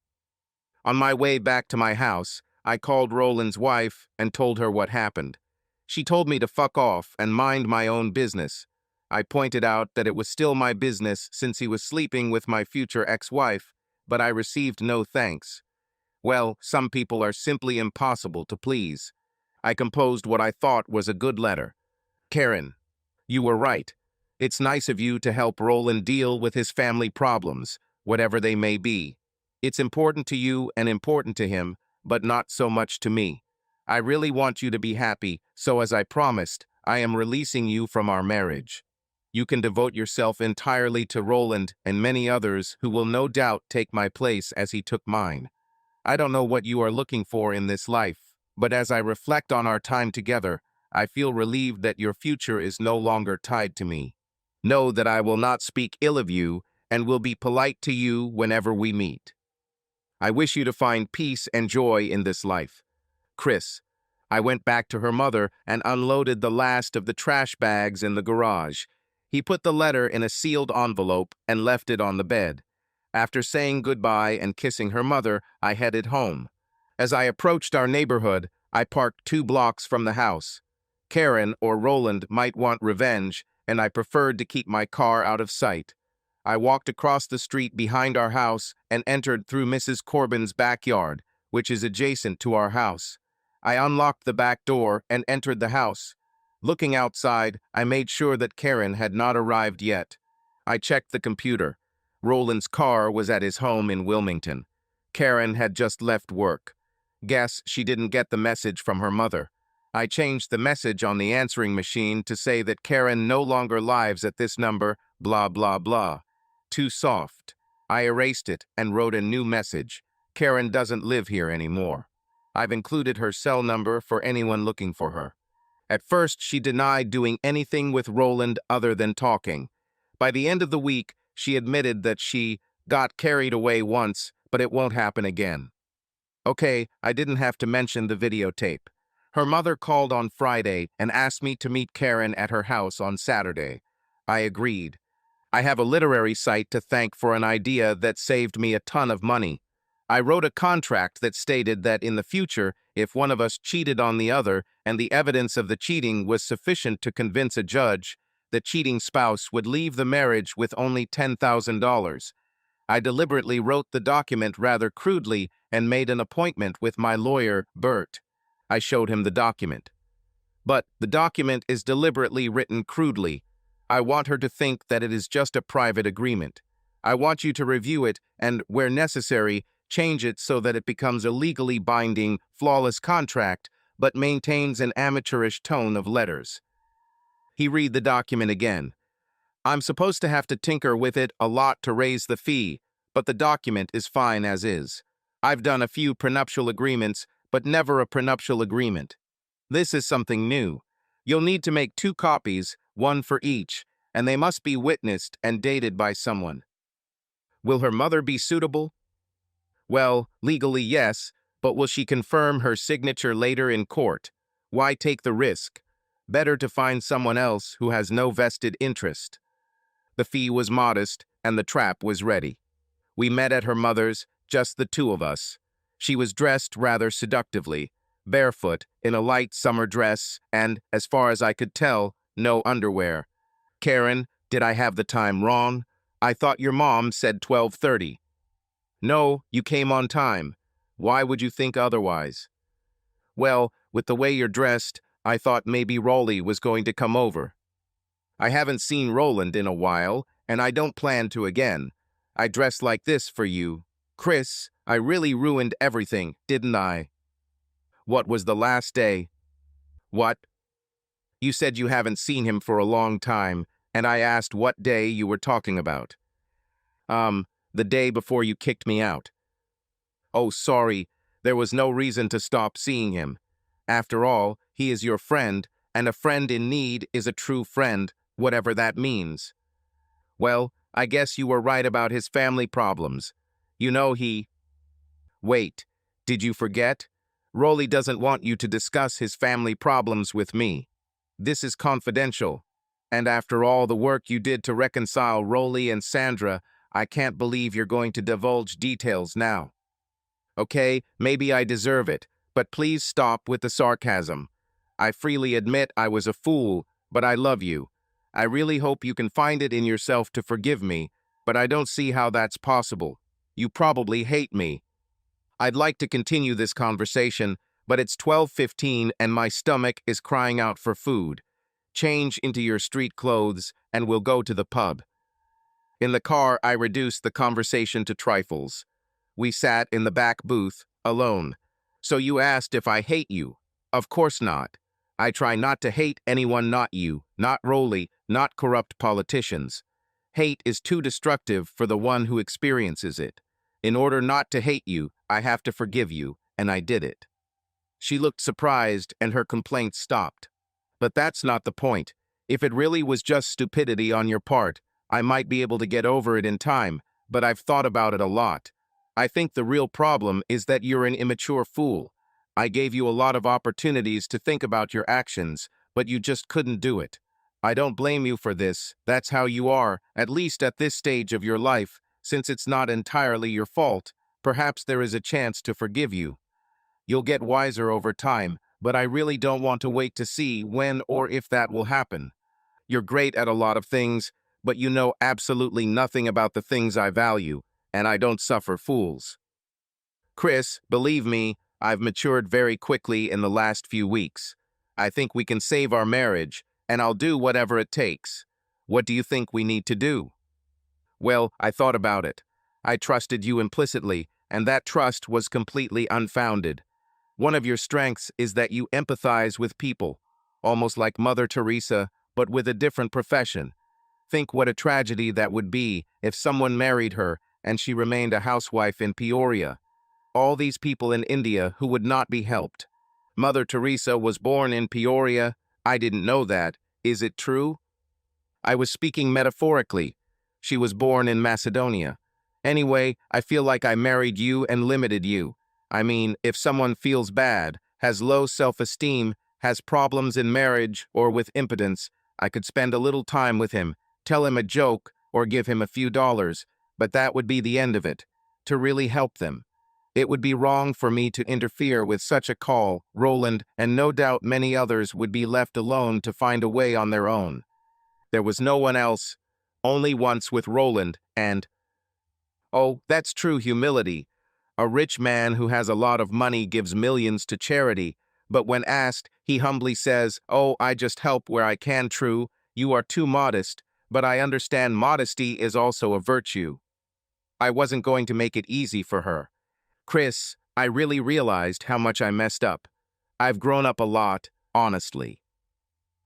On my way back to my house, I called Roland's wife and told her what happened. She told me to fuck off and mind my own business. I pointed out that it was still my business since he was sleeping with my future ex-wife, but I received no thanks. Well, some people are simply impossible to please. I composed what I thought was a good letter. "Karen, you were right. It's nice of you to help Roland deal with his family problems, whatever they may be. It's important to you and important to him, but not so much to me. I really want you to be happy, so as I promised, I am releasing you from our marriage. You can devote yourself entirely to Roland and many others who will no doubt take my place as he took mine. I don't know what you are looking for in this life, but as I reflect on our time together, I feel relieved that your future is no longer tied to me. Know that I will not speak ill of you and will be polite to you whenever we meet. I wish you to find peace and joy in this life. Chris." I went back to her mother and unloaded the last of the trash bags in the garage. He put the letter in a sealed envelope and left it on the bed. After saying goodbye and kissing her mother, I headed home. As I approached our neighborhood, I parked 2 blocks from the house. Karen or Roland might want revenge, and I preferred to keep my car out of sight. I walked across the street behind our house and entered through Mrs. Corbin's backyard, which is adjacent to our house. I unlocked the back door and entered the house. Looking outside, I made sure that Karen had not arrived yet. I checked the computer. Roland's car was at his home in Wilmington. Karen had just left work. Guess she didn't get the message from her mother. I changed the message on the answering machine to say that Karen no longer lives at this number, blah blah blah. Too soft. I erased it and wrote a new message. Karen doesn't live here anymore. I've included her cell number for anyone looking for her. At first, she denied doing anything with Roland other than talking. By the end of the week, she admitted that she got carried away once, but it won't happen again. Okay, I didn't have to mention the videotape. Her mother called on Friday and asked me to meet Karen at her house on Saturday. I agreed. I have a literary site to thank for an idea that saved me a ton of money. I wrote a contract that stated that in the future, if one of us cheated on the other and the evidence of the cheating was sufficient to convince a judge, the cheating spouse would leave the marriage with only $10,000. I deliberately wrote the document rather crudely and made an appointment with my lawyer, Bert. I showed him the document. But the document is deliberately written crudely. I want her to think that it is just a private agreement. I want you to review it and, where necessary, change it so that it becomes a legally binding, flawless contract, but maintains an amateurish tone of letters. He read the document again. I'm supposed to have to tinker with it a lot to raise the fee, but the document is fine as is. I've done a few prenuptial agreements, but never a prenuptial agreement. This is something new. You'll need to make 2 copies, one for each, and they must be witnessed and dated by someone. Will her mother be suitable? Well, legally yes, but will she confirm her signature later in court? Why take the risk? Better to find someone else who has no vested interest. The fee was modest, and the trap was ready. We met at her mother's, just the 2 of us. She was dressed rather seductively, barefoot, in a light summer dress, and, as far as I could tell, no underwear. Karen, did I have the time wrong? I thought your mom said 12:30. No, you came on time. Why would you think otherwise? Well, with the way you're dressed, I thought maybe Rolly was going to come over. I haven't seen Roland in a while, and I don't plan to again. I dressed like this for you. Chris, I really ruined everything, didn't I? What was the last day? What? You said you haven't seen him for a long time, and I asked what day you were talking about. The day before you kicked me out. Oh, sorry, there was no reason to stop seeing him. After all, he is your friend, and a friend in need is a true friend, whatever that means. Well, I guess you were right about his family problems. You know Wait, did you forget? Rolly doesn't want you to discuss his family problems with me. This is confidential. And after all the work you did to reconcile Rolly and Sandra, I can't believe you're going to divulge details now. Okay, maybe I deserve it, but please stop with the sarcasm. I freely admit I was a fool, but I love you. I really hope you can find it in yourself to forgive me, but I don't see how that's possible. You probably hate me. I'd like to continue this conversation, but it's 12:15 and my stomach is crying out for food. Change into your street clothes and we'll go to the pub. In the car, I reduced the conversation to trifles. We sat in the back booth, alone. So you asked if I hate you. Of course not. I try not to hate anyone, not you, not Rolly, not corrupt politicians. Hate is too destructive for the one who experiences it. In order not to hate you, I have to forgive you, and I did it. She looked surprised, and her complaint stopped. But that's not the point. If it really was just stupidity on your part, I might be able to get over it in time, but I've thought about it a lot. I think the real problem is that you're an immature fool. I gave you a lot of opportunities to think about your actions, but you just couldn't do it. I don't blame you for this. That's how you are, at least at this stage of your life. Since it's not entirely your fault, perhaps there is a chance to forgive you. You'll get wiser over time, but I really don't want to wait to see when or if that will happen. You're great at a lot of things, but you know absolutely nothing about the things I value, and I don't suffer fools. Chris, believe me, I've matured very quickly in the last few weeks. I think we can save our marriage, and I'll do whatever it takes. What do you think we need to do? Well, I thought about it. I trusted you implicitly, and that trust was completely unfounded. One of your strengths is that you empathize with people, almost like Mother Teresa, but with a different profession. Think what a tragedy that would be if someone married her and she remained a housewife in Peoria. All these people in India who would not be helped. Mother Teresa was born in Peoria. I didn't know that. Is it true? I was speaking metaphorically. She was born in Macedonia. Anyway, I feel like I married you and limited you. I mean, if someone feels bad, has low self-esteem, has problems in marriage or with impotence, I could spend a little time with him, tell him a joke, or give him a few dollars, but that would be the end of it. To really help them. It would be wrong for me to interfere with such a call. Roland, and no doubt many others, would be left alone to find a way on their own. There was no one else, only once with Roland, and... Oh, that's true humility. A rich man who has a lot of money gives millions to charity, but when asked, he humbly says, "Oh, I just help where I can." True, you are too modest, but I understand modesty is also a virtue. I wasn't going to make it easy for her. Chris, I really realized how much I messed up. I've grown up a lot, honestly.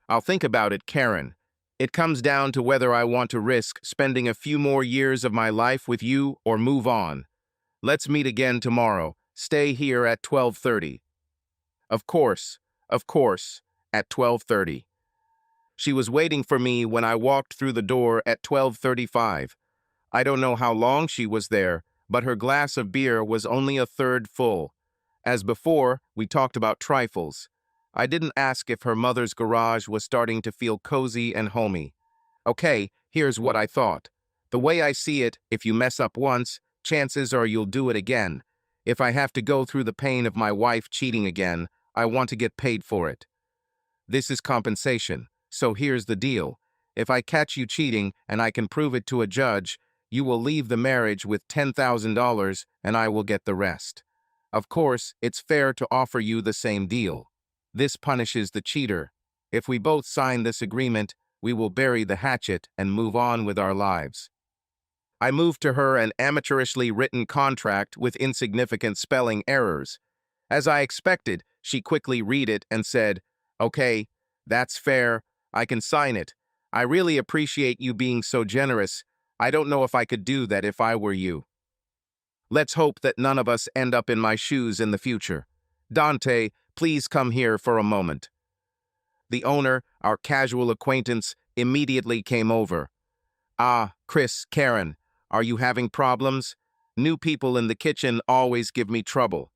I'll think about it, Karen. It comes down to whether I want to risk spending a few more years of my life with you or move on. Let's meet again tomorrow. Stay here at 12:30. Of course, of course, at 12:30. She was waiting for me when I walked through the door at 12:35. I don't know how long she was there, but her glass of beer was only a third full. As before, we talked about trifles. I didn't ask if her mother's garage was starting to feel cozy and homey. Okay, here's what I thought. The way I see it, if you mess up once, chances are you'll do it again. If I have to go through the pain of my wife cheating again, I want to get paid for it. This is compensation. So here's the deal. If I catch you cheating and I can prove it to a judge, you will leave the marriage with $10,000 and I will get the rest. Of course, it's fair to offer you the same deal. This punishes the cheater. If we both sign this agreement, we will bury the hatchet and move on with our lives. I moved to her an amateurishly written contract with insignificant spelling errors. As I expected, she quickly read it and said, "Okay, that's fair. I can sign it. I really appreciate you being so generous. I don't know if I could do that if I were you. Let's hope that none of us end up in my shoes in the future. Dante, please come here for a moment." The owner, our casual acquaintance, immediately came over. "Ah, Chris, Karen, are you having problems? New people in the kitchen always give me trouble."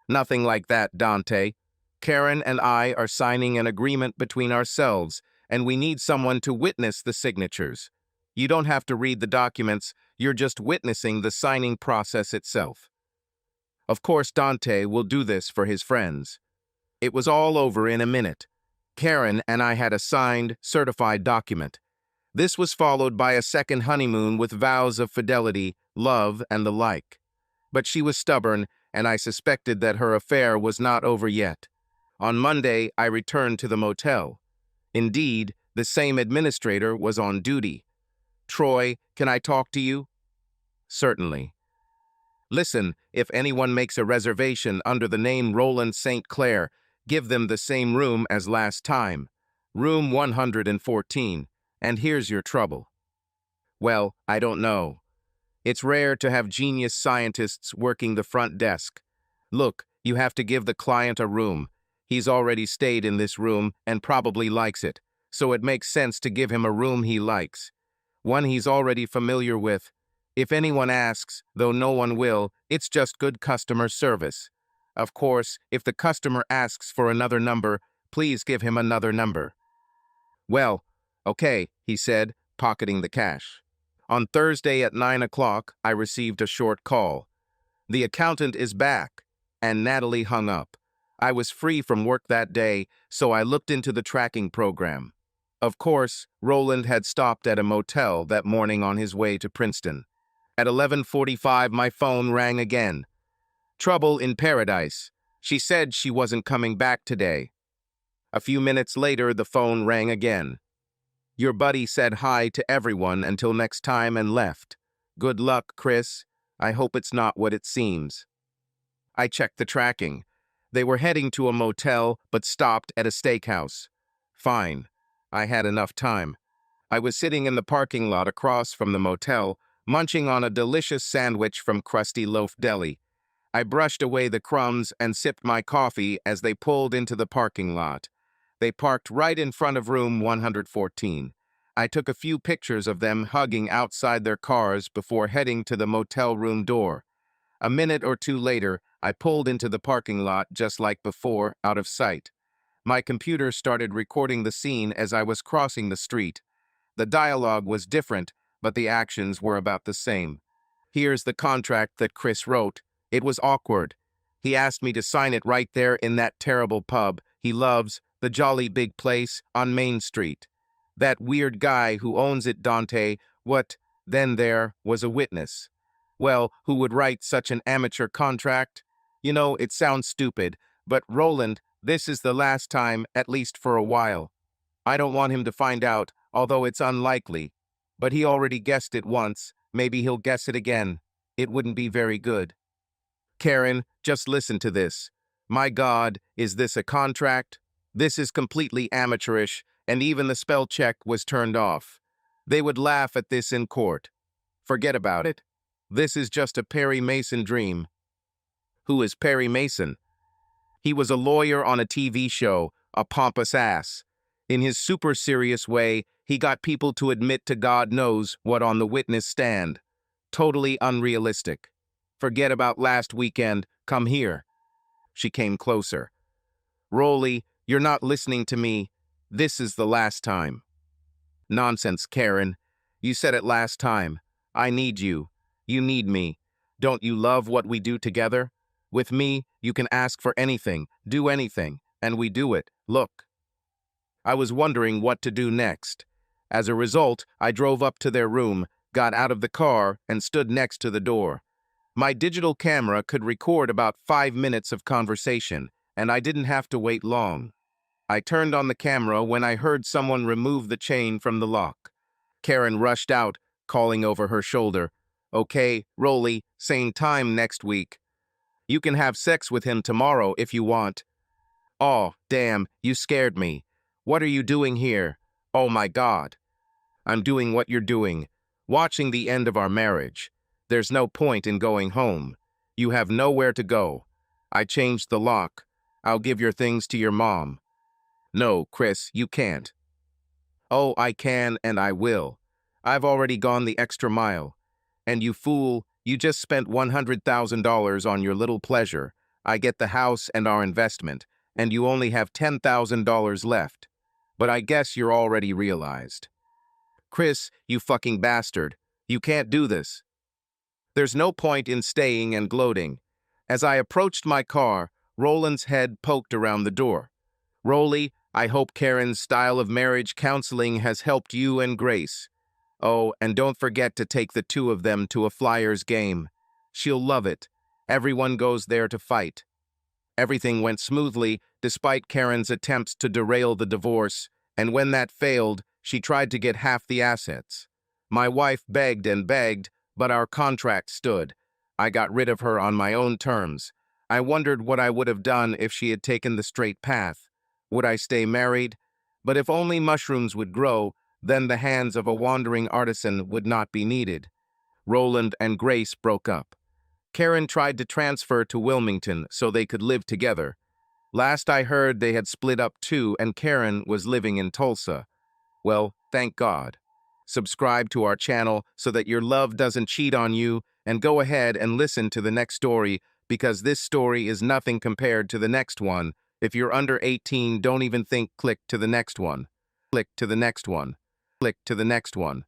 "Nothing like that, Dante. Karen and I are signing an agreement between ourselves, and we need someone to witness the signatures. You don't have to read the documents, you're just witnessing the signing process itself." Of course, Dante will do this for his friends. It was all over in a minute. Karen and I had a signed, certified document. This was followed by a second honeymoon with vows of fidelity, love, and the like. But she was stubborn, and I suspected that her affair was not over yet. On Monday, I returned to the motel. Indeed, the same administrator was on duty. "Troy, can I talk to you?" "Certainly." "Listen, if anyone makes a reservation under the name Roland St. Clair, give them the same room as last time. Room 114. And here's your trouble." "Well, I don't know. It's rare to have genius scientists working the front desk. Look, you have to give the client a room. He's already stayed in this room and probably likes it, so it makes sense to give him a room he likes. One he's already familiar with. If anyone asks, though no one will, it's just good customer service. Of course, if the customer asks for another number, please give him another number." "Well, okay," he said, pocketing the cash. On Thursday at 9 o'clock, I received a short call. "The accountant is back," and Natalie hung up. I was free from work that day, so I looked into the tracking program. Of course, Roland had stopped at a motel that morning on his way to Princeton. At 11:45, my phone rang again. "Trouble in Paradise. She said she wasn't coming back today." A few minutes later, the phone rang again. "Your buddy said hi to everyone until next time and left. Good luck, Chris. I hope it's not what it seems." I checked the tracking. They were heading to a motel, but stopped at a steakhouse. Fine. I had enough time. I was sitting in the parking lot across from the motel, munching on a delicious sandwich from Krusty Loaf Deli. I brushed away the crumbs and sipped my coffee as they pulled into the parking lot. They parked right in front of room 114. I took a few pictures of them hugging outside their cars before heading to the motel room door. A minute or two later, I pulled into the parking lot just like before, out of sight. My computer started recording the scene as I was crossing the street. The dialogue was different, but the actions were about the same. Here's the contract that Chris wrote. It was awkward. He asked me to sign it right there in that terrible pub he loves, the Jolly Big Place on Main Street. That weird guy who owns it, Dante, what, then there was a witness. Well, who would write such an amateur contract? You know, it sounds stupid, but Roland, this is the last time, at least for a while. I don't want him to find out, although it's unlikely. But he already guessed it once, maybe he'll guess it again. It wouldn't be very good. Karen, just listen to this. My God, is this a contract? This is completely amateurish, and even the spell check was turned off. They would laugh at this in court. Forget about it. This is just a Perry Mason dream. Who is Perry Mason? He was a lawyer on a TV show, a pompous ass. In his super serious way, he got people to admit to God knows what on the witness stand. Totally unrealistic. Forget about last weekend, come here. She came closer. Rolly, you're not listening to me. This is the last time. Nonsense, Karen. You said it last time. I need you. You need me. Don't you love what we do together? With me, you can ask for anything, do anything, and we do it. Look. I was wondering what to do next. As a result, I drove up to their room, got out of the car, and stood next to the door. My digital camera could record about 5 minutes of conversation, and I didn't have to wait long. I turned on the camera when I heard someone remove the chain from the lock. Karen rushed out, calling over her shoulder. Okay, Rolly, same time next week. You can have sex with him tomorrow if you want. Oh, damn, you scared me. What are you doing here? Oh my God. I'm doing what you're doing, watching the end of our marriage. There's no point in going home. You have nowhere to go. I changed the lock. I'll give your things to your mom. No, Chris, you can't. Oh, I can and I will. I've already gone the extra mile. And you fool, you just spent $100,000 on your little pleasure. I get the house and our investment, and you only have $10,000 left. But I guess you're already realized. Chris, you fucking bastard. You can't do this. There's no point in staying and gloating. As I approached my car, Roland's head poked around the door. Rolly, I hope Karen's style of marriage counseling has helped you and Grace. Oh, and don't forget to take the two of them to a Flyers game. She'll love it. Everyone goes there to fight. Everything went smoothly, despite Karen's attempts to derail the divorce, and when that failed, she tried to get half the assets. My wife begged and begged, but our contract stood. I got rid of her on my own terms. I wondered what I would have done if she had taken the straight path. Would I stay married? But if only mushrooms would grow, then the hands of a wandering artisan would not be needed. Roland and Grace broke up. Karen tried to transfer to Wilmington so they could live together. Last I heard, they had split up too, and Karen was living in Tulsa. Well, thank God. Subscribe to our channel so that your love doesn't cheat on you, and go ahead and listen to the next story, because this story is nothing compared to the next one. If you're under 18, don't even think click to the next one. Click to the next one. Click to the next one.